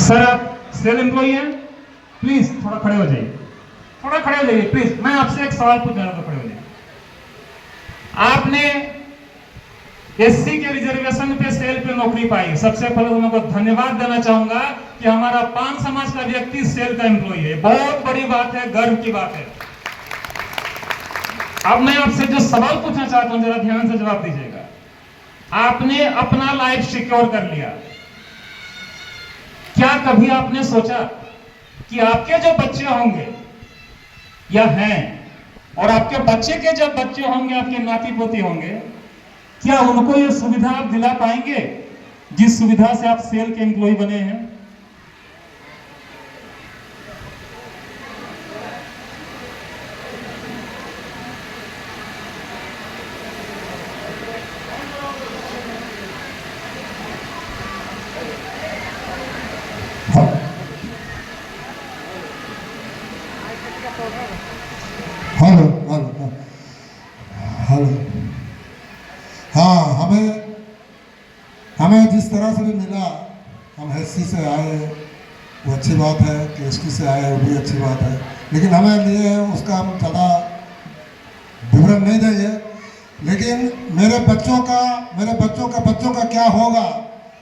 Sir आप cell employee हैं, please थोड़ा खड़े हो जाइए, थोड़ा खड़े हो जाइए प्लीज। मैं आपसे एक सवाल पूछ रहा हूं, खड़े हो जाइए। आपने एससी के रिजर्वेशन पे सेल पे नौकरी पाई, सबसे पहले तो मैं धन्यवाद देना चाहूंगा कि हमारा पान समाज का व्यक्ति सेल का एम्प्लॉई है। बहुत बड़ी बात है, गर्व की बात है। अब मैं आपसे जो सवाल पूछना चाहता हूं, जरा ध्यान से जवाब दीजिएगा। आपने अपना लाइफ सिक्योर कर लिया, क्या कभी आपने सोचा कि आपके जो बच्चे होंगे या हैं, और आपके बच्चे के जब बच्चे होंगे, आपके नाती पोती होंगे, क्या उनको ये सुविधा आप दिला पाएंगे जिस सुविधा से आप सेल के एम्प्लॉय बने हैं? Hello hello hello. हाँ, हमें जिस तरह से भी मिला, हम एससी से आए वो अच्छी बात है, कि एसटी से आए वो भी अच्छी बात है, लेकिन हमें लिए उसका हम ज़्यादा विवरण नहीं देंगे। लेकिन मेरे बच्चों का क्या होगा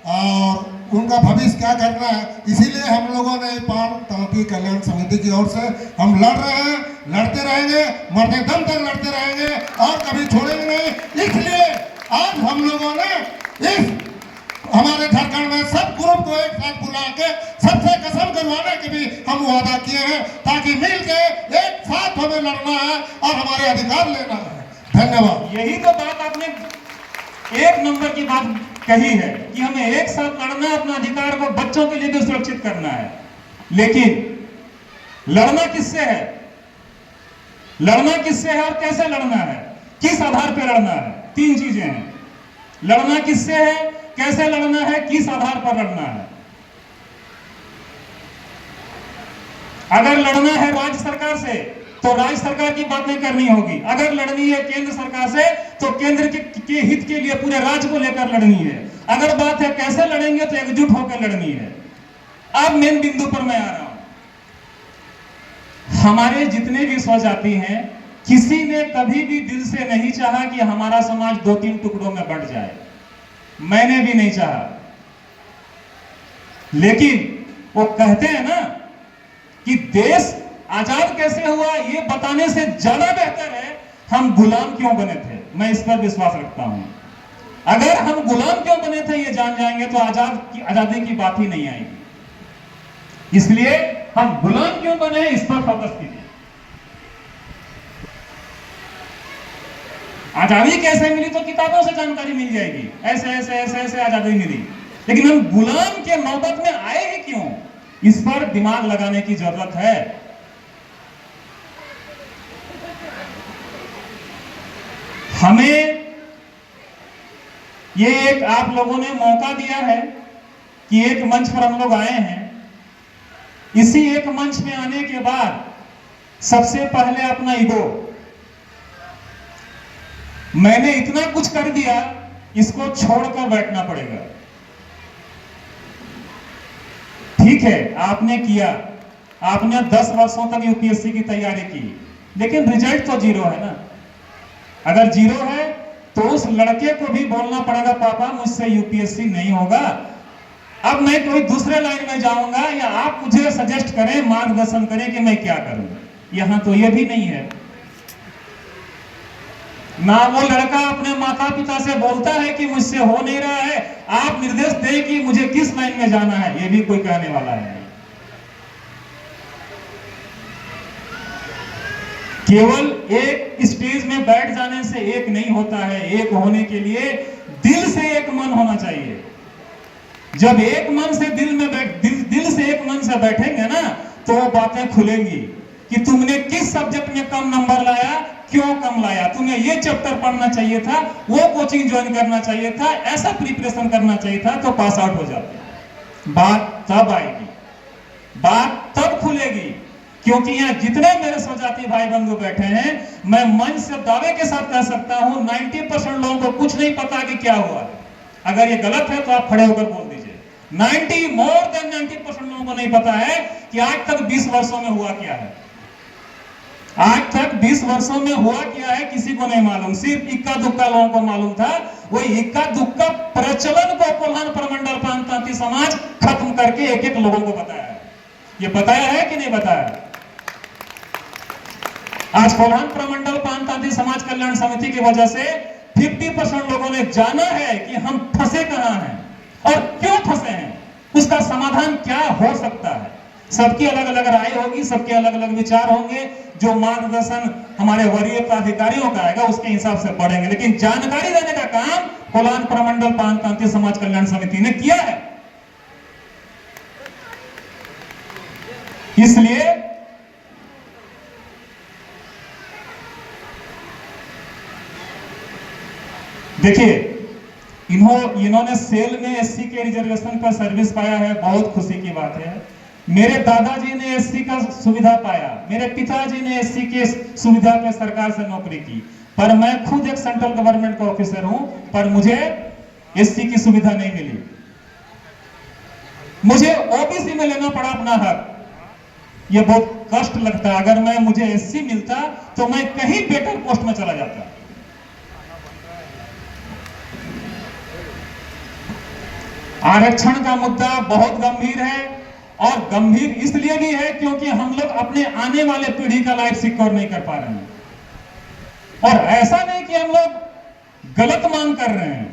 और उनका भविष्य क्या करना है, इसीलिए हम लोगों ने पान तांती कल्याण समिति की ओर से हम लड़ रहे हैं, लड़ते रहेंगे, मरते दम तक लड़ते रहेंगे और कभी छोड़ेंगे नहीं। इसलिए आज हम लोगों ने इस हमारे झारखंड में सब ग्रुप को एक साथ बुला के सबसे कसम करवाने के भी हम वादा किए हैं, ताकि मिल के एक साथ हमें लड़ना है और हमारे अधिकार लेना है। धन्यवाद। यही तो बात आपने एक नंबर की बात कही है कि हमें एक साथ लड़ना है, अपना अधिकार को बच्चों के लिए भी सुरक्षित करना है। लेकिन लड़ना किससे है, लड़ना किससे है और कैसे लड़ना है, किस आधार पर लड़ना है? तीन चीजें हैं। लड़ना किससे है, कैसे लड़ना है, किस आधार पर लड़ना है। अगर लड़ना है राज्य सरकार से तो राज्य सरकार की बात नहीं करनी होगी। अगर लड़नी है केंद्र सरकार से तो केंद्र के हित के लिए पूरे राज्य को लेकर लड़नी है। अगर बात है कैसे लड़ेंगे तो एकजुट होकर लड़नी है। अब मेन बिंदु पर मैं आ रहा हूं। हमारे जितने भी स्वजाति हैं, किसी ने कभी भी दिल से नहीं चाहा कि हमारा समाज 2-3 टुकड़ों में बंट जाए। मैंने भी नहीं चाहा, लेकिन वो कहते हैं ना कि देश आजाद कैसे हुआ ये बताने से ज्यादा बेहतर है हम गुलाम क्यों बने थे। मैं इस पर विश्वास रखता हूं। अगर हम गुलाम क्यों बने थे ये जान जाएंगे तो आजादी की बात ही नहीं आएगी। इसलिए हम गुलाम क्यों बने इस पर फोकस कीजिए। आजादी कैसे मिली तो किताबों से जानकारी मिल जाएगी, ऐसे ऐसे ऐसे ऐसे आजादी मिली। लेकिन हम गुलाम के नौबत में आए ही क्यों, इस पर दिमाग लगाने की जरूरत है। हमें ये एक आप लोगों ने मौका दिया है कि एक मंच पर हम लोग आए हैं। इसी एक मंच में आने के बाद सबसे पहले अपना ईगो, मैंने इतना कुछ कर दिया, इसको छोड़कर बैठना पड़ेगा। ठीक है, आपने किया, आपने 10 वर्षों तक यूपीएससी की तैयारी की, लेकिन रिजल्ट तो 0 है ना। अगर 0 है तो उस लड़के को भी बोलना पड़ेगा, पापा मुझसे यूपीएससी नहीं होगा, अब मैं कोई दूसरे लाइन में जाऊंगा, या आप मुझे सजेस्ट करें, मार्गदर्शन करें कि मैं क्या करूं। यहां तो यह भी नहीं है ना। वो लड़का अपने माता पिता से बोलता है कि मुझसे हो नहीं रहा है, आप निर्देश दें कि मुझे किस लाइन में जाना है, ये भी कोई कहने वाला है नहीं। केवल एक स्टेज में बैठ जाने से एक नहीं होता है। एक होने के लिए दिल से एक मन होना चाहिए। जब एक मन से दिल से एक मन से बैठेंगे ना तो वो बातें खुलेंगी कि तुमने किस सब्जेक्ट में कम नंबर लाया, क्यों कम लाया, तुम्हें ये चैप्टर पढ़ना चाहिए था, वो कोचिंग ज्वाइन करना चाहिए था, ऐसा प्रिपरेशन करना चाहिए था, तो पास आउट हो जाते। बात तब आएगी, बात तब खुलेगी। क्योंकि यहाँ जितने मेरे स्वजाति भाई बंधु बैठे हैं, मैं मंच से दावे के साथ कह सकता हूं 90% लोगों को कुछ नहीं पता कि क्या हुआ। अगर ये गलत है तो आप खड़े होकर बोल दीजिए। 90 मोर देन 50% लोगों को नहीं पता है कि आज तक 20 वर्षों में हुआ क्या है। आज तक 20 वर्षों में हुआ क्या है किसी को नहीं मालूम, सिर्फ इक्का दुक्का लोगों को मालूम था। वही इक्का दुक्का प्रचलन को कोल्हान प्रमंडल प्रांत समाज खत्म करके एक एक लोगों को बताया है। ये बताया है कि नहीं बताया? आज कोल्हान प्रमंडल प्रांत समाज कल्याण समिति की वजह से 50% लोगों ने जाना है कि हम फंसे कहां हैं और क्यों फंसे हैं, उसका समाधान क्या हो सकता है। सबकी अलग अलग राय होगी, सबके अलग अलग विचार होंगे, जो मार्गदर्शन हमारे वरीय प्राधिकारियों का आएगा उसके हिसाब से बढ़ेंगे, लेकिन जानकारी देने का काम कोल्हान प्रमंडल प्रांत समाज कल्याण समिति ने किया है। इसलिए देखिए, इन्होंने सेल में एससी के रिजर्वेशन पर सर्विस पाया है, बहुत खुशी की बात है। मेरे दादाजी ने एससी का सुविधा पाया, मेरे पिताजी ने एससी के सुविधा पे सरकार से नौकरी की, पर मैं खुद एक सेंट्रल गवर्नमेंट का ऑफिसर हूं, पर मुझे एससी की सुविधा नहीं मिली। मुझे ओबीसी में लेना पड़ा अपना हक। यह बहुत कष्ट लगता है। अगर मुझे एससी मिलता तो मैं कहीं बेटर पोस्ट में चला जाता। आरक्षण का मुद्दा बहुत गंभीर है, और गंभीर इसलिए भी है क्योंकि हम लोग अपने आने वाले पीढ़ी का लाइफ सिक्योर नहीं कर पा रहे हैं। और ऐसा नहीं कि हम लोग गलत मांग कर रहे हैं,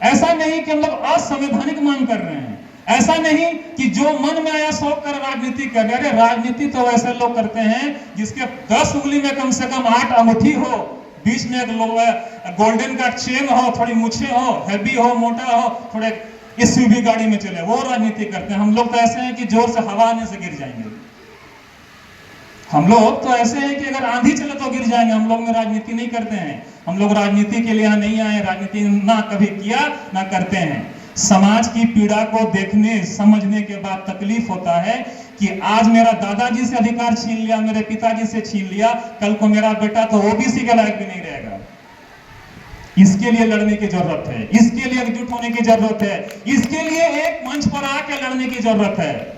ऐसा नहीं कि हम लोग असंवैधानिक मांग कर रहे हैं, ऐसा नहीं कि जो मन में आया सो कर राजनीति कर रहे हैं। राजनीति तो ऐसे लोग करते हैं जिसके 10 उंगली में कम से कम 8 अंगूठी हो, बीच में एक गोल्डन का चेन हो, थोड़ी मूछें हो, हैवी हो, मोटा हो, थोड़े एसयूवी गाड़ी में चले, वो राजनीति करते हैं। हम लोग तो ऐसे हैं कि जोर से हवा आने से गिर जाएंगे। हम लोग तो ऐसे हैं कि अगर आंधी चले तो गिर जाएंगे। हम लोग में राजनीति नहीं करते हैं। हम लोग राजनीति के लिए यहाँ नहीं आए, राजनीति ना कभी किया ना करते हैं। समाज की पीड़ा को देखने समझने के बाद तकलीफ होता है कि आज मेरा दादाजी से अधिकार छीन लिया, मेरे पिताजी से छीन लिया, कल को मेरा बेटा तो ओबीसी के लायक भी नहीं रहेगा। इसके लिए लड़ने की जरूरत है, इसके लिए एकजुट होने की जरूरत है, इसके लिए एक मंच पर आकर लड़ने की जरूरत है।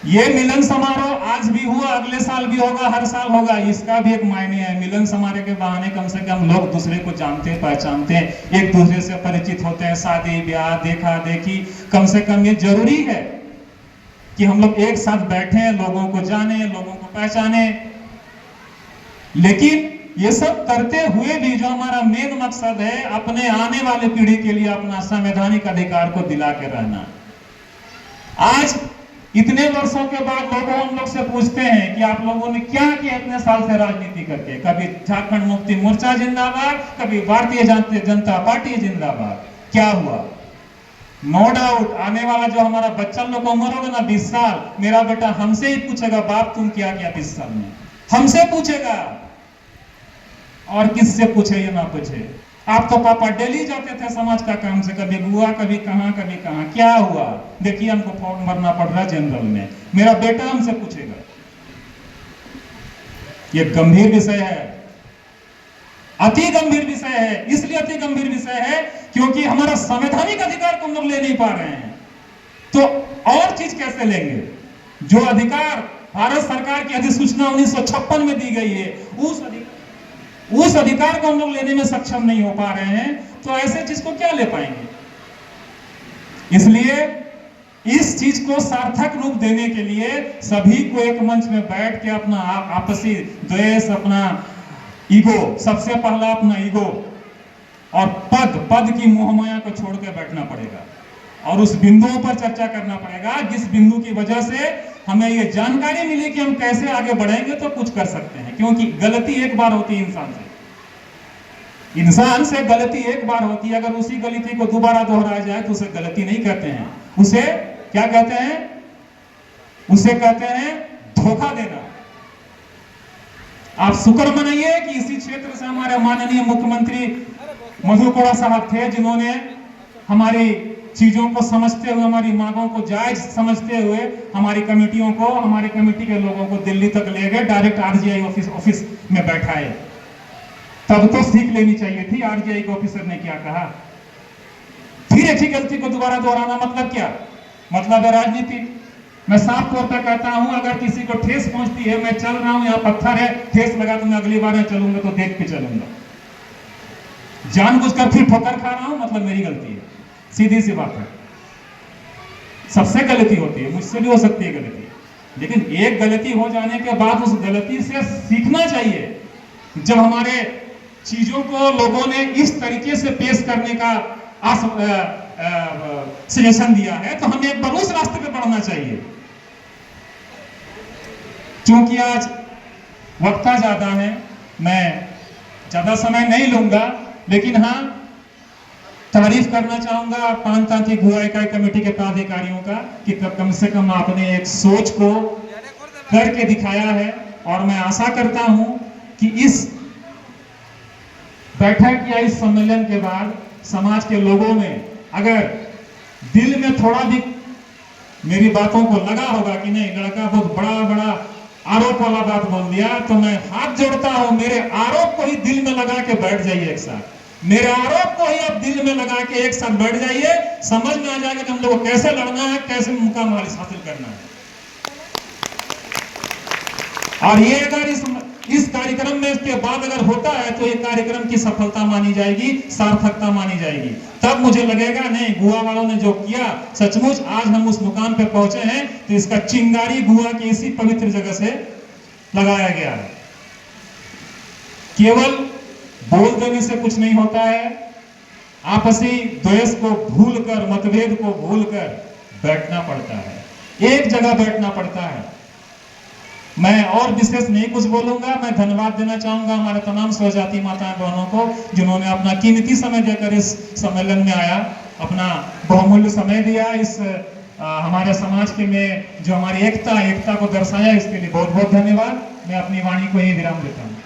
ये मिलन समारोह आज भी हुआ, अगले साल भी होगा, हर साल होगा, इसका भी एक मायने है। मिलन समारोह के बहाने कम से कम लोग दूसरे को जानते हैं, पहचानते हैं, एक दूसरे से परिचित होते हैं। शादी ब्याह देखा देखी, कम से कम ये जरूरी है कि हम लोग एक साथ बैठे, लोगों को जाने, लोगों को पहचाने। लेकिन ये सब करते हुए भी जो हमारा मेन मकसद है, अपने आने वाले पीढ़ी के लिए अपना संवैधानिक अधिकार को दिला के रहना। आज इतने वर्षों के बाद लोग हम लोग से पूछते हैं कि आप लोगों ने क्या किया इतने साल से राजनीति करके। कभी झारखंड मुक्ति मोर्चा जिंदाबाद, कभी भारतीय जनता पार्टी जिंदाबाद। क्या हुआ? नो डाउट आने वाला जो हमारा बच्चा लोग का उम्र होगा ना 20 साल, मेरा बेटा हमसे ही पूछेगा, बाप तुम क्या किया 20 साल में, हमसे पूछेगा। और किससे पूछे या ना पूछे। आप तो पापा डेली जाते थे समाज का काम से, कभी गुआ, कभी कहां, क्या हुआ? देखिए हमको फॉर्म भरना पड़ रहा है जनरल में, मेरा बेटा हमसे पूछेगा। यह गंभीर विषय है, अति गंभीर विषय है। इसलिए अति गंभीर विषय है क्योंकि हमारा संवैधानिक अधिकार को हम लोग ले नहीं पा रहे हैं, तो और चीज कैसे लेंगे? जो अधिकार भारत सरकार की अधिसूचना 1956 में दी गई है, उस अधिकार को हम लोग लेने में सक्षम नहीं हो पा रहे हैं, तो ऐसे चीज को क्या ले पाएंगे? इसलिए इस चीज को सार्थक रूप देने के लिए सभी को एक मंच में बैठ के अपना आपसी द्वेष, अपना ईगो, सबसे पहला अपना ईगो और पद की मोहमाया को छोड़ के बैठना पड़ेगा, और उस बिंदुओं पर चर्चा करना पड़ेगा जिस बिंदु की वजह से हमें ये जानकारी मिली कि हम कैसे आगे बढ़ेंगे तो कुछ कर सकते हैं। क्योंकि गलती एक बार होती है इंसान से गलती एक बार होती है। अगर उसी गलती को दोबारा दोहराया जाए तो उसे गलती नहीं कहते हैं, उसे क्या कहते हैं? उसे कहते हैं धोखा देना। आप शुक्र मनाइए कि इसी क्षेत्र से हमारे माननीय मुख्यमंत्री मधु कोड़ा साहब थे, जिन्होंने हमारी चीजों को समझते हुए, हमारी मांगों को जायज समझते हुए हमारी कमेटियों को, हमारी कमेटी के लोगों को दिल्ली तक ले गए, डायरेक्ट आरजीआई ऑफिस में बैठाए। तब तो सीख लेनी चाहिए थी आरजीआई के ऑफिसर ने क्या कहा। फिर एक ही गलती को दोबारा दोहराना मतलब क्या? मतलब है राजनीति। मैं साफ तौर पर कहता हूं, अगर किसी को ठेस पहुंचती है, मैं चल रहा हूं, यहाँ पत्थर है, ठेस लगा तो मैं अगली बार चलूंगा तो देख के चलूंगा। जानबूझकर फिर ठोकर खा रहा हूं, मतलब मेरी गलती है, सीधी सी बात है। सबसे गलती होती है, मुझसे भी हो सकती है गलती, लेकिन एक गलती हो जाने के बाद उस गलती से सीखना चाहिए। जब हमारे चीजों को लोगों ने इस तरीके से पेश करने का सजेशन दिया है, तो हमें एक बार उस रास्ते पे बढ़ना चाहिए। क्योंकि आज वक्ता ज्यादा है, मैं ज्यादा समय नहीं लूंगा, लेकिन हाँ, तारीफ करना चाहूंगा पानतांत्रिक भू इकाई कमेटी के पदाधिकारियों का कि कम से कम आपने एक सोच को करके दिखाया है। और मैं आशा करता हूं कि इस बैठक या इस सम्मेलन के बाद समाज के लोगों में अगर दिल में थोड़ा भी मेरी बातों को लगा होगा कि नहीं, लड़का बहुत बड़ा बड़ा आरोप वाला बात बोल दिया, तो मैं हाथ जोड़ता हूं, मेरे आरोप को ही दिल में लगा के बैठ जाइए एक साथ। मेरे आरोप को ही आप दिल में लगा के एक साथ बैठ जाइए, समझ में आ जाएगा कि हम लोगों को कैसे लड़ना है, कैसे मुकाम हासिल करना है। और ये अगर इस कार्यक्रम में इसके बाद अगर होता है तो ये कार्यक्रम की सफलता मानी जाएगी, सार्थकता मानी जाएगी। तब मुझे लगेगा नहीं, गुआ वालों ने जो किया, सचमुच आज हम उस मुकाम पे पहुंचे हैं तो इसका चिंगारी गुआ की इसी पवित्र जगह से लगाया गया है। केवल बोल देने से कुछ नहीं होता है, आपसी द्वेष को भूलकर, मतभेद को भूलकर बैठना पड़ता है, एक जगह बैठना पड़ता है। मैं और विशेष नहीं कुछ बोलूंगा। मैं धन्यवाद देना चाहूंगा हमारे तमाम स्वजाति माताएं बहनों को, जिन्होंने अपना कीमती समय देकर इस सम्मेलन में आया, अपना बहुमूल्य समय दिया। इस हमारे समाज के में जो हमारी एकता को दर्शाया, इसके लिए बहुत बहुत धन्यवाद। मैं अपनी वाणी को यही विराम देता हूँ।